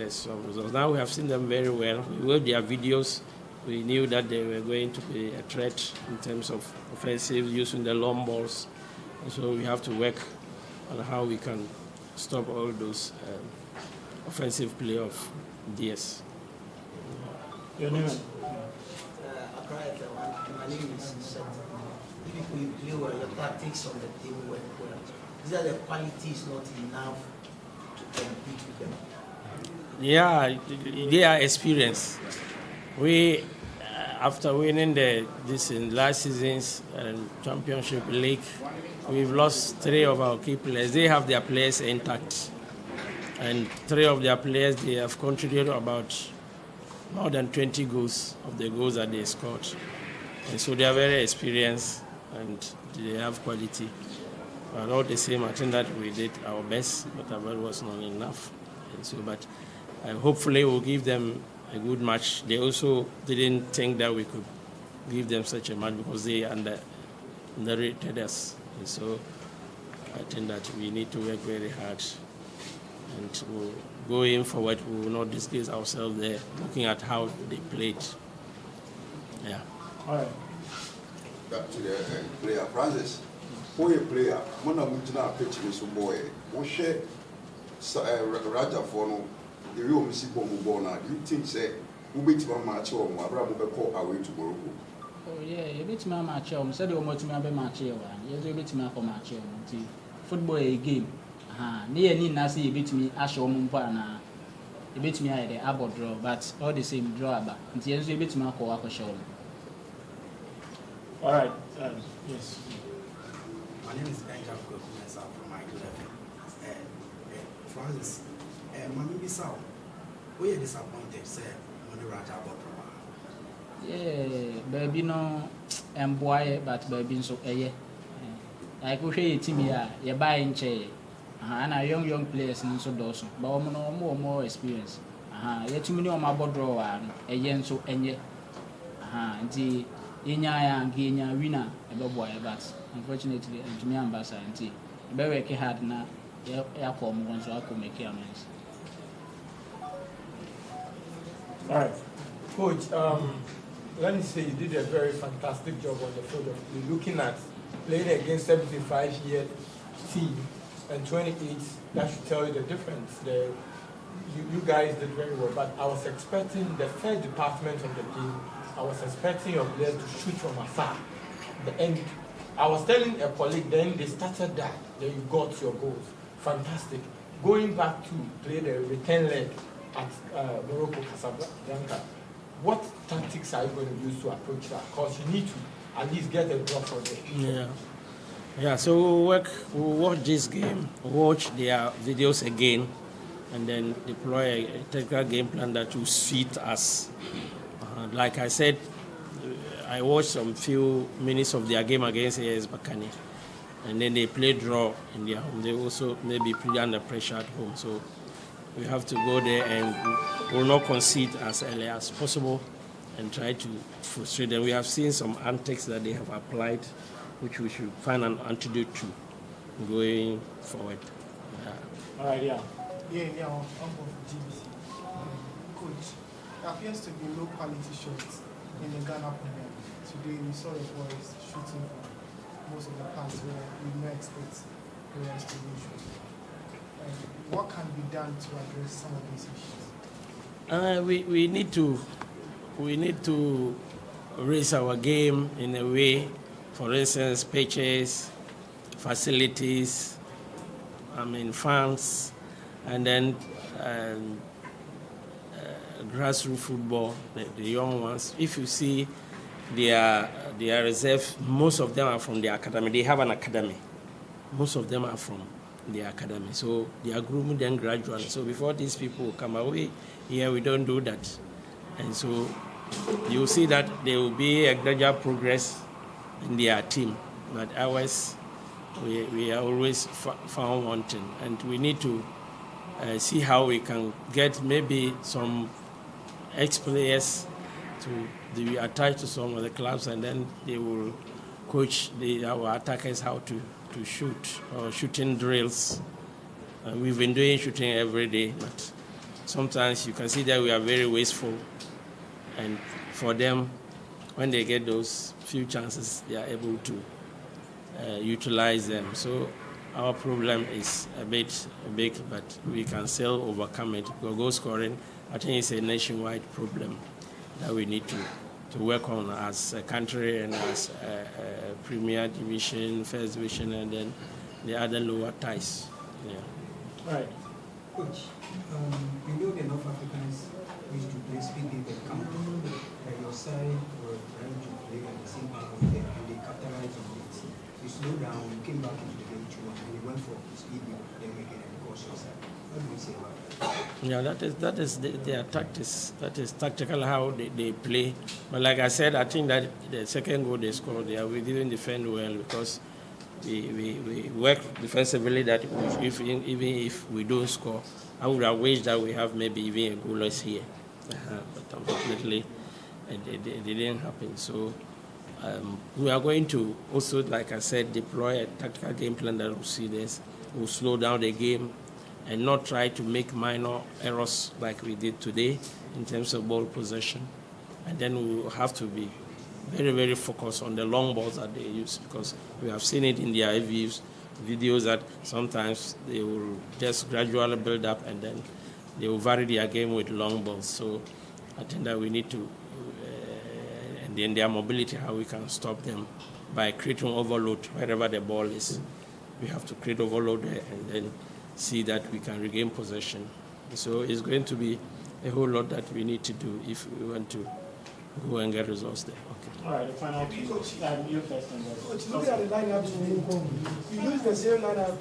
some results. Now we have seen them very well. We watched their videos. We knew that they were going to be a threat in terms of offensive, using the long balls. And so we have to work on how we can stop all those offensive play of DS. Your name? Accra, my name is Seth. If you play well, your tactics on the team work well. These are the qualities not enough to compete with them. Yeah, they are experienced. We, after winning this in last season's Championship League, we've lost 3 of our key players. They have their players intact. And 3 of their players, they have contributed about more than 20 goals of the goals that they scored. And so they are very experienced and they have quality. But all the same, I think that we did our best, but that was not enough. And so, but hopefully we'll give them a good match. They also didn't think that we could give them such a match because they underrated us. And so I think that we need to work very hard. And we'll, going forward, we will not disgrace ourselves there, looking at how they played. Yeah. All right. Back to the player. Francis, who a player? When I'm going to pitch this boy, who share Raja for the real Missy Bombo. Do you think, say, who beat my match or my brother call away to Morocco? Oh, yeah, you beat my match. Said you want to be match. You beat me for match. Football a game. Near any Nasi, you beat me, Ash or Mumpana. You beat me at the Abbott draw, but all the same draw back. Until you beat my call up show. All right. Yes. My name is Benjamin from my club. Francis, Mammy Bissau, we are disappointed, sir, when the Raja Yeah, baby, no, and boy, but baby, so I could say it to me, you're buying chair. And our young players in so does, but more experience. Yet too many on my board draw a yen so and yet. The Inya and Guinea winner, a boy, but unfortunately, to me, ambassador and tea. Very hard now, aircom once I could make amends. All right. Coach, let me say you did a very fantastic job on the field. You're looking at playing against 75-year team. And 28, that should tell you the difference. You guys did very well, but I was expecting the third department of the game. I was expecting your players to shoot from afar. And I was telling a colleague, then they started that, then you got your goals. Fantastic. Going back to play the return leg at Morocco Casablanca, what tactics are you going to use to approach that? Because you need to at least get a draw for them. Yeah. Yeah, so we'll watch this game, watch their videos again, and then deploy a technical game plan that will suit us. Like I said, I watched some few minutes of their game against AS Bakani, and then they play draw in their home. They also maybe play under pressure at home. So we have to go there and will not concede as early as possible and try to frustrate them. We have seen some antics that they have applied, which we should find an antidote to going forward. All right, yeah. Yeah, I'm from GBC. Coach, there appears to be low quality shots in the Ghana program. Today we saw the boys shooting from most of the parts where we don't expect players to be shooting. What can be done to address some of these issues? We need to raise our game in a way. For instance, pitches, facilities, fans, and then grassroots football, the young ones. If you see their reserve, most of them are from the academy. They have an academy. Most of them are from the academy. So they are grooming them gradually. So before these people come away, here we don't do that. And so you see that there will be a gradual progress in their team, but ours, we are always found wanting, and we need to see how we can get maybe some ex-players to be attached to some of the clubs, and then they will coach our attackers how to shoot, or shooting drills. We've been doing shooting every day, but sometimes you can see that we are very wasteful. And for them, when they get those few chances, they are able to utilize them. So our problem is a bit big, but we can still overcome it. Because goal scoring, I think it's a nationwide problem that we need to work on as a country and as a Premier Division, First Division, and then the other lower ties. Yeah. Right. Coach, we know the North Africans used to play speed in the camp. Your side were trying to play at the same time with them, and they capitalized on it. You slowed down, you came back into the game 2-1, and you went for speed with them again and course your side. What do you say about that? Yeah, that is their tactics. That is tactical how they play. But like I said, I think that the second goal they scored, we didn't defend well because we work defensively. That even if we don't score, I would have wished that we have maybe even a goalless here. But unfortunately, it didn't happen. So we are going to also, like I said, deploy a tactical game plan that will see this, will slow down the game and not try to make minor errors like we did today in terms of ball possession. And then we will have to be very, very focused on the long balls that they use, because we have seen it in their videos that sometimes they will just gradually build up and then they will vary their game with long balls. So I think that we need to, and then their mobility, how we can stop them by creating overload wherever the ball is. We have to create overload there and then see that we can regain possession. So it's going to be a whole lot that we need to do if we want to go and get results there. Okay. All right, the final two. You first and then. Coach, looking at the lineup today, you used the same lineup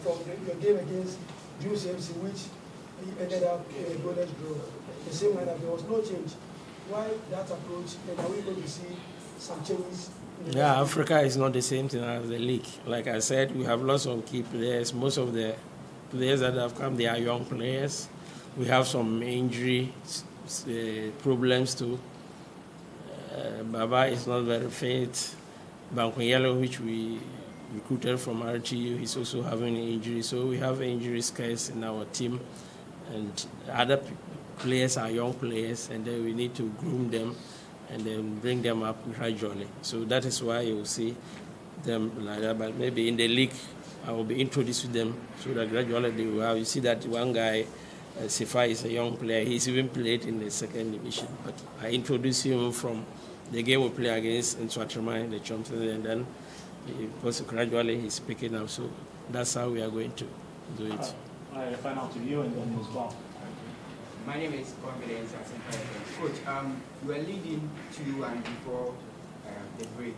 from your game against Juice FC, which ended up a goalless draw. The same lineup, there was no change. Why that approach, and are we going to see some changes? Yeah, Africa is not the same thing as the league. Like I said, we have lots of key players. Most of the players that have come, they are young players. We have some injury problems too. Baba is not very fit. Bankwayelo, which we recruited from RTU, is also having an injury. So we have injury scares in our team. And other players are young players, and then we need to groom them and then bring them up gradually. So that is why you will see them like that. But maybe in the league, I will be introducing them so that gradually they will have. You see that one guy, Sifa, is a young player. He's even played in the second division. But I introduced him from the game we play against in Swatrama in the Champions League, and then because gradually he's picking up. So that's how we are going to do it. All right, the final to you and then as well. My name is Confidence. Coach, you were leading 2-1 before the break.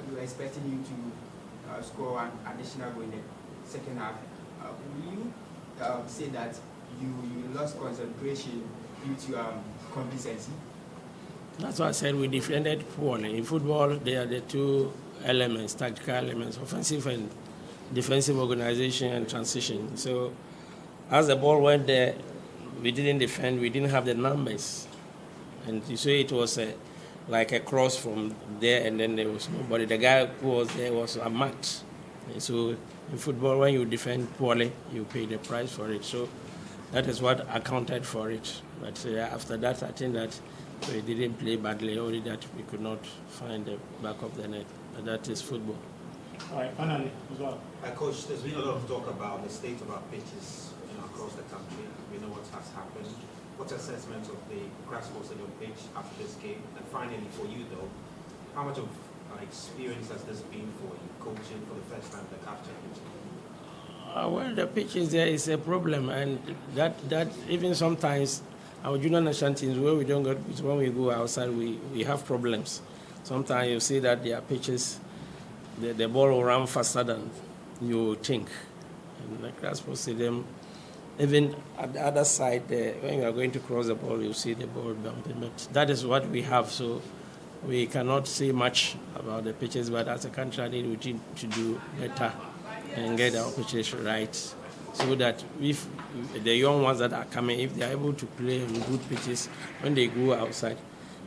We were expecting you to score an additional goal in the second half. Will you say that you lost concentration due to complacency? That's why I said we defended poorly. In football, there are the two elements, tactical elements, offensive and defensive organization and transition. So as the ball went there, we didn't defend, we didn't have the numbers. And you say it was like a cross from there and then there was nobody. The guy who was there was a mat. And so in football, when you defend poorly, you pay the price for it. So that is what accounted for it. But after that, I think that we didn't play badly, only that we could not find the back of the net. But that is football. All right, finally, as well. Coach, there's been a lot of talk about the state of our pitches across the country. We know what has happened. What's your assessment of the grass course on your pitch after this game? And finally, for you though, how much of experience has this been for you, coaching for the first time at the CAF Champions League? Well, the pitches there is a problem, and that even sometimes our junior national teams, where we don't go, when we go outside, we have problems. Sometimes you see that their pitches, the ball will run faster than you think. And the Grassport Stadium, even at the other side, when you are going to cross the ball, you see the ball bumping. But that is what we have, so we cannot say much about the pitches, but as a country, I need to do better and get our pitches right, so that if the young ones that are coming, if they are able to play on good pitches when they go outside,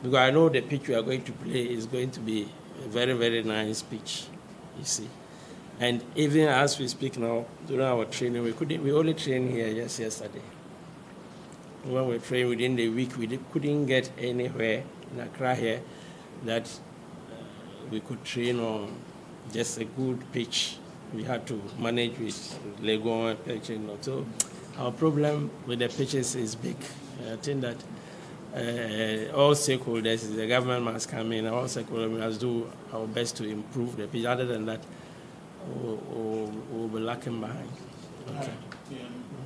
because I know the pitch we are going to play is going to be a very, very nice pitch, you see. And even as we speak now, during our training, we only trained here just yesterday. when we train within the week, couldn't get anywhere in Accra here that we could train on just a good pitch. We had to manage with Lego and pitch. So our problem with the pitches is big. I think that all stakeholders, the government must come in, all stakeholders must do our best to improve the pitch. Other than that, we'll be lacking behind. Okay.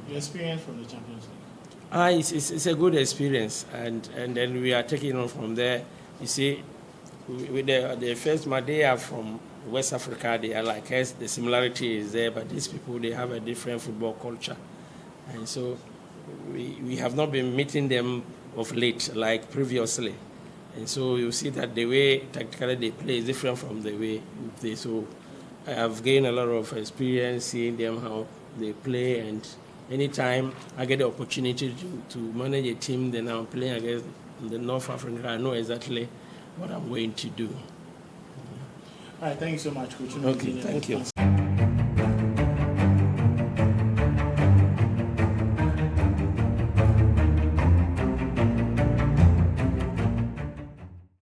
Your experience from the Champions League? It's a good experience, and then we are taking on from there. You see, with the first match, they are from West Africa. They are like us. The similarity is there, but these people, they have a different football culture, and so we have not been meeting them of late like previously, and so you see that the way tactically they play is different from the way we play. So I have gained a lot of experience seeing them how they play, and anytime I get the opportunity to manage a team, then I'm playing against the North Africa, I know exactly what I'm going to do. All right, thank you so much, Coach. Okay, thank you.